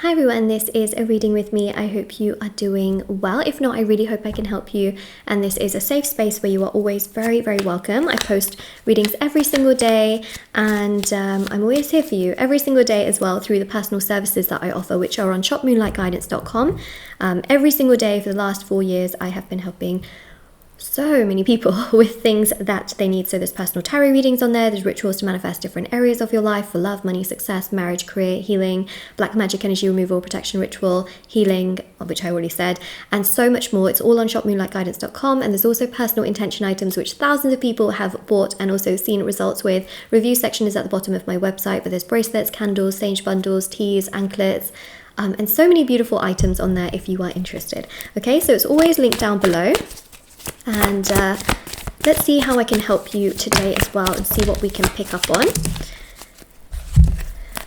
Hi everyone, this is a reading with me. I hope you are doing well. If not, I really hope I can help you. And this is a safe space where you are always very, very welcome. I post readings every single day and I'm always here for you every single day as well through the personal services that I offer, which are on shopmoonlightguidance.com. Every single day for the last 4 years, I have been helping so many people with things that they need. So there's personal tarot readings on there, there's rituals to manifest different areas of your life for love, money, success, marriage, career, healing, black magic energy removal, protection ritual, healing, which I already said, and so much more. It's all on shopmoonlightguidance.com. And there's also personal intention items which thousands of people have bought and also seen results with. Review section is at the bottom of my website, but there's bracelets, candles, sage bundles, teas, anklets, and so many beautiful items on there if you are interested. Okay, so it's always linked down below. And let's see how I can help you today as well and see what we can pick up on.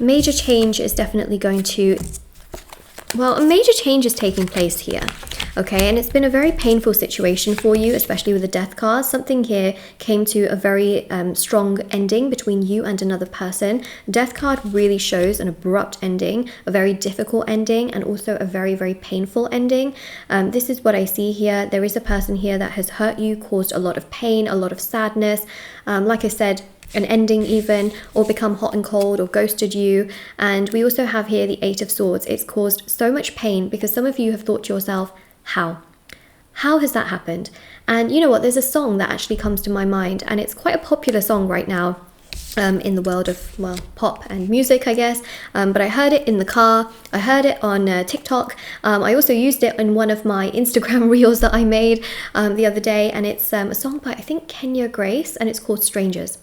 Major change is definitely going to, well, a major change is taking place here. Okay, and it's been a very painful situation for you, especially with the death card. Something here came to a very strong ending between you and another person. Death card really shows an abrupt ending, a very difficult ending, and also a very, very painful ending. This is what I see here. There is a person here that has hurt you, caused a lot of pain, a lot of sadness. Like I said, an ending even, or become hot and cold, or ghosted you. And we also have here the Eight of Swords. It's caused so much pain because some of you have thought to yourself, how has that happened? And you know what, there's a song that actually comes to my mind, and it's quite a popular song right now in the world of, well, pop and music, I guess, but I heard it in the car, I heard it on TikTok, I also used it in one of my Instagram reels that I made the other day, and it's a song by, I think, Kenya Grace, and it's called Strangers.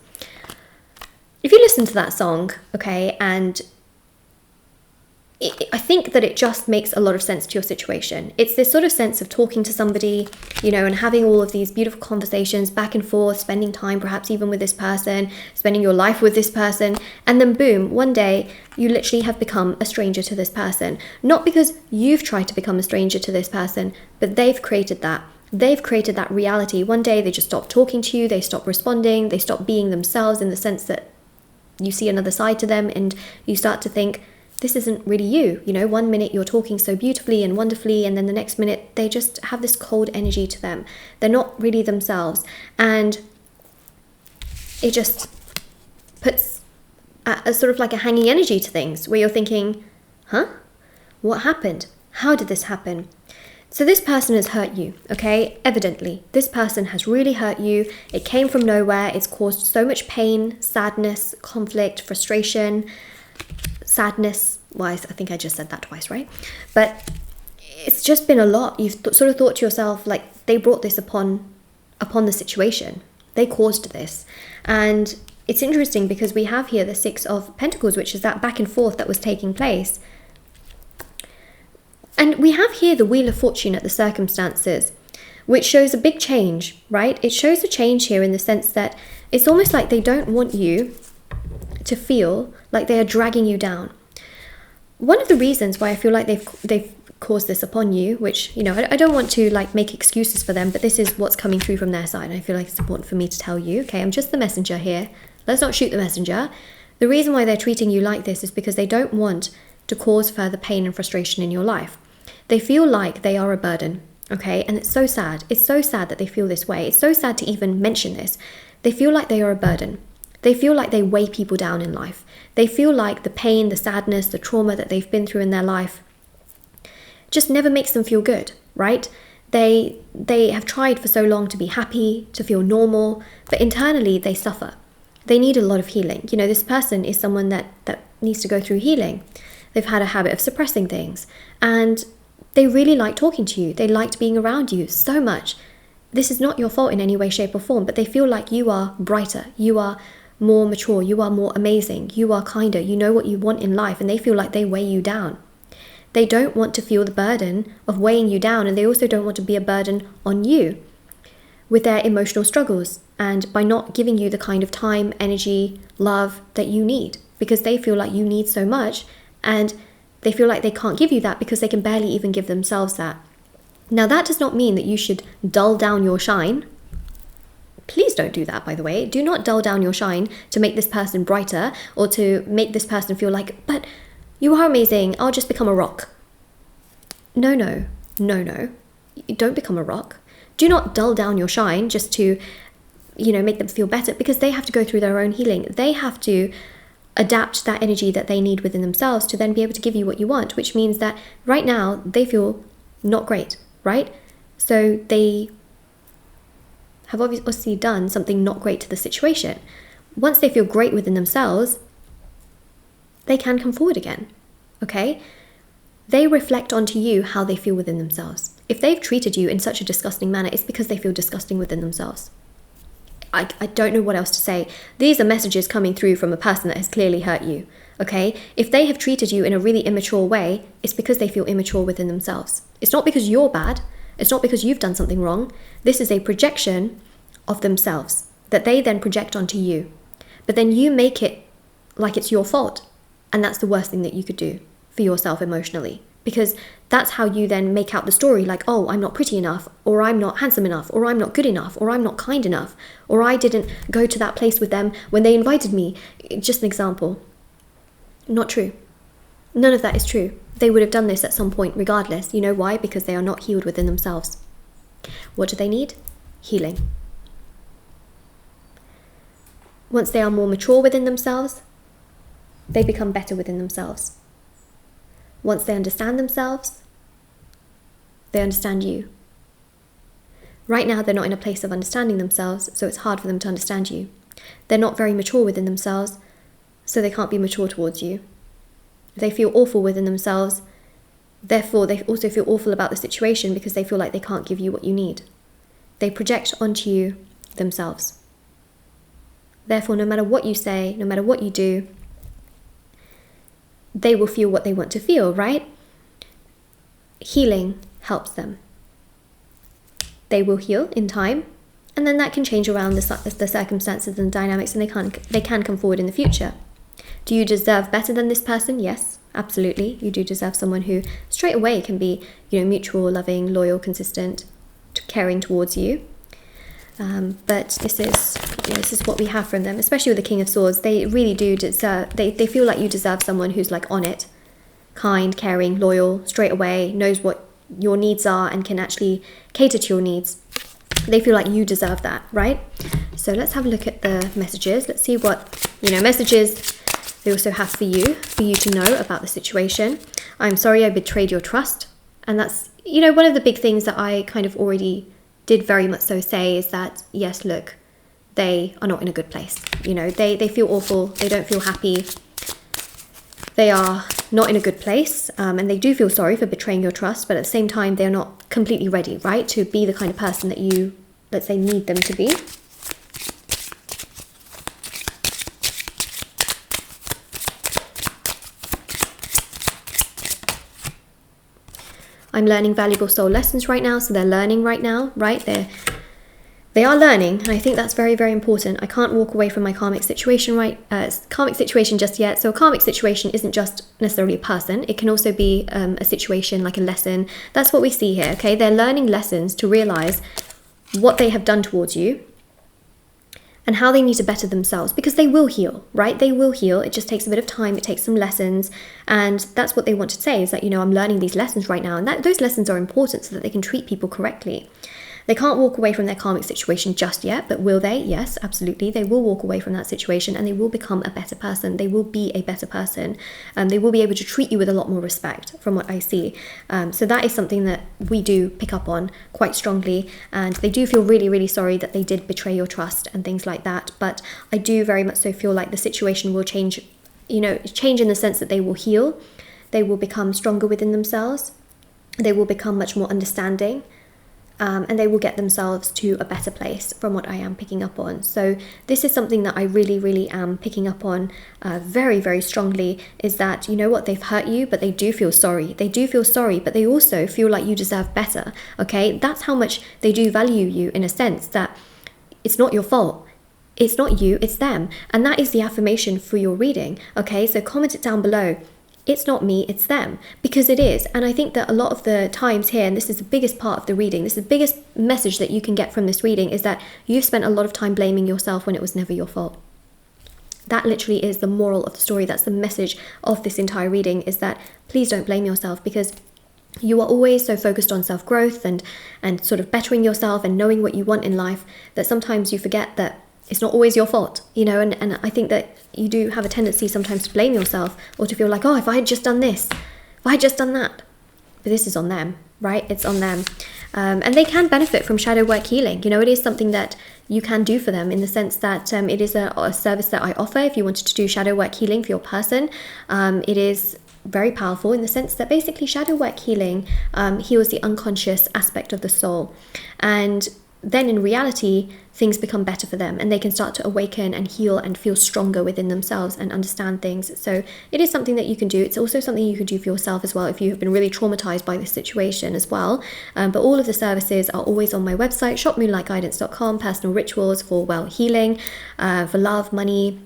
If you listen to that song, okay, and I think that it just makes a lot of sense to your situation. It's this sort of sense of talking to somebody, you know, and having all of these beautiful conversations back and forth, spending time perhaps even with this person, spending your life with this person, and then boom, one day you literally have become a stranger to this person. Not because you've tried to become a stranger to this person, but they've created that. They've created that reality. One day they just stop talking to you, they stop responding, they stop being themselves in the sense that you see another side to them and you start to think, this isn't really you. You know, one minute you're talking so beautifully and wonderfully, and then the next minute they just have this cold energy to them. They're not really themselves. And it just puts a sort of like a hanging energy to things where you're thinking, huh? What happened? How did this happen? So this person has hurt you, okay? Evidently, this person has really hurt you. It came from nowhere. It's caused so much pain, sadness, conflict, frustration, sadness. Well, I think I just said that twice, right? But it's just been a lot. You've sort of thought to yourself, like, they brought this upon the situation. They caused this. And it's interesting because we have here the Six of Pentacles, which is that back and forth that was taking place. And we have here the Wheel of Fortune at the circumstances, which shows a big change, right? It shows a change here in the sense that it's almost like they don't want you to feel like they are dragging you down. One of the reasons why I feel like they've caused this upon you, which, you know, I don't want to like make excuses for them, but this is what's coming through from their side. And I feel like it's important for me to tell you, okay, I'm just the messenger here. Let's not shoot the messenger. The reason why they're treating you like this is because they don't want to cause further pain and frustration in your life. They feel like they are a burden, okay? And it's so sad. It's so sad that they feel this way. It's so sad to even mention this. They feel like they are a burden. They feel like they weigh people down in life. They feel like the pain, the sadness, the trauma that they've been through in their life just never makes them feel good, right? They have tried for so long to be happy, to feel normal, but internally they suffer. They need a lot of healing. You know, this person is someone that needs to go through healing. They've had a habit of suppressing things, and they really like talking to you. They liked being around you so much. This is not your fault in any way, shape or form, but they feel like you are brighter, you are more mature, you are more amazing, you are kinder, you know what you want in life, and they feel like they weigh you down. They don't want to feel the burden of weighing you down, and they also don't want to be a burden on you with their emotional struggles and by not giving you the kind of time, energy, love that you need, because they feel like you need so much and they feel like they can't give you that because they can barely even give themselves that. Now, that does not mean that you should dull down your shine. Please don't do that, by the way. Do not dull down your shine to make this person brighter or to make this person feel like, but You are amazing. I'll just become a rock. No, no, no, no. Don't become a rock. Do not dull down your shine just to, make them feel better, because they have to go through their own healing. They have to adapt that energy that they need within themselves to then be able to give you what you want, which means that right now they feel not great, right? So they have obviously done something not great to the situation. Once they feel great within themselves, they can come forward again, okay? They reflect onto you how they feel within themselves. If they've treated you in such a disgusting manner, it's because they feel disgusting within themselves. I don't know what else to say. These are messages coming through from a person that has clearly hurt you, okay? If they have treated you in a really immature way, it's because they feel immature within themselves. It's not because you're bad. It's not because you've done something wrong. This is a projection of themselves that they then project onto you. But then you make it like it's your fault. And that's the worst thing that you could do for yourself emotionally. Because that's how you then make out the story, like, oh, I'm not pretty enough, or I'm not handsome enough, or I'm not good enough, or I'm not kind enough, or I didn't go to that place with them when they invited me. Just an example. Not true. None of that is true. They would have done this at some point regardless. You know why? Because they are not healed within themselves. What do they need? Healing. Once they are more mature within themselves, they become better within themselves. Once they understand themselves, they understand you. Right now, they're not in a place of understanding themselves, so it's hard for them to understand you. They're not very mature within themselves, so they can't be mature towards you. They feel awful within themselves, therefore they also feel awful about the situation because they feel like they can't give you what you need. They project onto you themselves. Therefore, no matter what you say, no matter what you do, they will feel what they want to feel, right? Healing helps them. They will heal in time, and then that can change around the circumstances and dynamics, and they can come forward in the future. Do you deserve better than this person? Yes, absolutely. You do deserve someone who straight away can be, mutual, loving, loyal, consistent, caring towards you. But this is what we have from them, especially with the King of Swords. They really do deserve, they feel like you deserve someone who's like on it, kind, caring, loyal, straight away, knows what your needs are and can actually cater to your needs. They feel like you deserve that, right? So let's have a look at the messages. Let's see what, messages they also have for you to know about the situation. I'm sorry I betrayed your trust. And that's, one of the big things that I kind of already did very much so say is that, yes, look, they are not in a good place. They feel awful. They don't feel happy. They are not in a good place. And they do feel sorry for betraying your trust. But at the same time, they're not completely ready, right, to be the kind of person that you, let's say, need them to be. I'm learning valuable soul lessons right now, so they're learning right now, right? They are learning, and I think that's very, very important. I can't walk away from my karmic situation just yet. So a karmic situation isn't just necessarily a person. It can also be a situation like a lesson. That's what we see here, okay? They're learning lessons to realize what they have done towards you and how they need to better themselves, because they will heal, right? They will heal. It just takes a bit of time. It takes some lessons. And that's what they want to say is that, I'm learning these lessons right now. And those lessons are important so that they can treat people correctly. They can't walk away from their karmic situation just yet, but will they? Yes, absolutely. They will walk away from that situation and they will become a better person. They will be a better person. They will be able to treat you with a lot more respect from what I see. So that is something that we do pick up on quite strongly. And they do feel really, really sorry that they did betray your trust and things like that. But I do very much so feel like the situation will change, change in the sense that they will heal. They will become stronger within themselves. They will become much more understanding. And they will get themselves to a better place from what I am picking up on. So this is something that I really, really am picking up on very, very strongly, is that, they've hurt you, but they do feel sorry. They do feel sorry, but they also feel like you deserve better, okay? That's how much they do value you, in a sense that it's not your fault. It's not you, it's them. And that is the affirmation for your reading, okay? So comment it down below. It's not me, it's them, because it is. And I think that a lot of the times here, and this is the biggest part of the reading, this is the biggest message that you can get from this reading, is that you've spent a lot of time blaming yourself when it was never your fault. that literally is the moral of the story. That's the message of this entire reading, is that please don't blame yourself, because you are always so focused on self-growth and sort of bettering yourself and knowing what you want in life, that sometimes you forget that it's not always your fault, you know, and I think that you do have a tendency sometimes to blame yourself, or to feel like, oh, if I had just done this, if I had just done that. But this is on them, right? It's on them. And they can benefit from shadow work healing. You know, it is something that you can do for them, in the sense that it is a service that I offer. If you wanted to do shadow work healing for your person, it is very powerful, in the sense that basically shadow work healing heals the unconscious aspect of the soul. And then in reality, things become better for them, and they can start to awaken and heal and feel stronger within themselves and understand things. So it is something that you can do. It's also something you can do for yourself as well, if you have been really traumatized by this situation as well. But all of the services are always on my website, shopmoonlightguidance.com. Personal rituals for well healing, for love, money,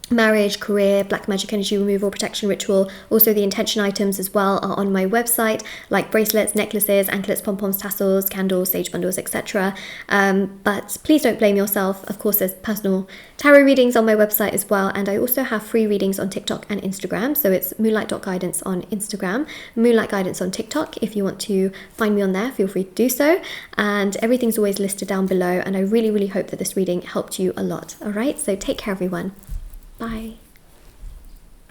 marriage, career, black magic energy removal, protection ritual. Also the intention items as well are on my website, like bracelets, necklaces, anklets, pom-poms, tassels, candles, sage bundles, etc. But please don't blame yourself. Of course, there's personal tarot readings on my website as well, and I also have free readings on TikTok and Instagram. So it's moonlight.guidance on Instagram, Moonlight Guidance on TikTok. If you want to find me on there, feel free to do so, and everything's always listed down below. And I really hope that this reading helped you a lot. All right, so take care everyone. Bye.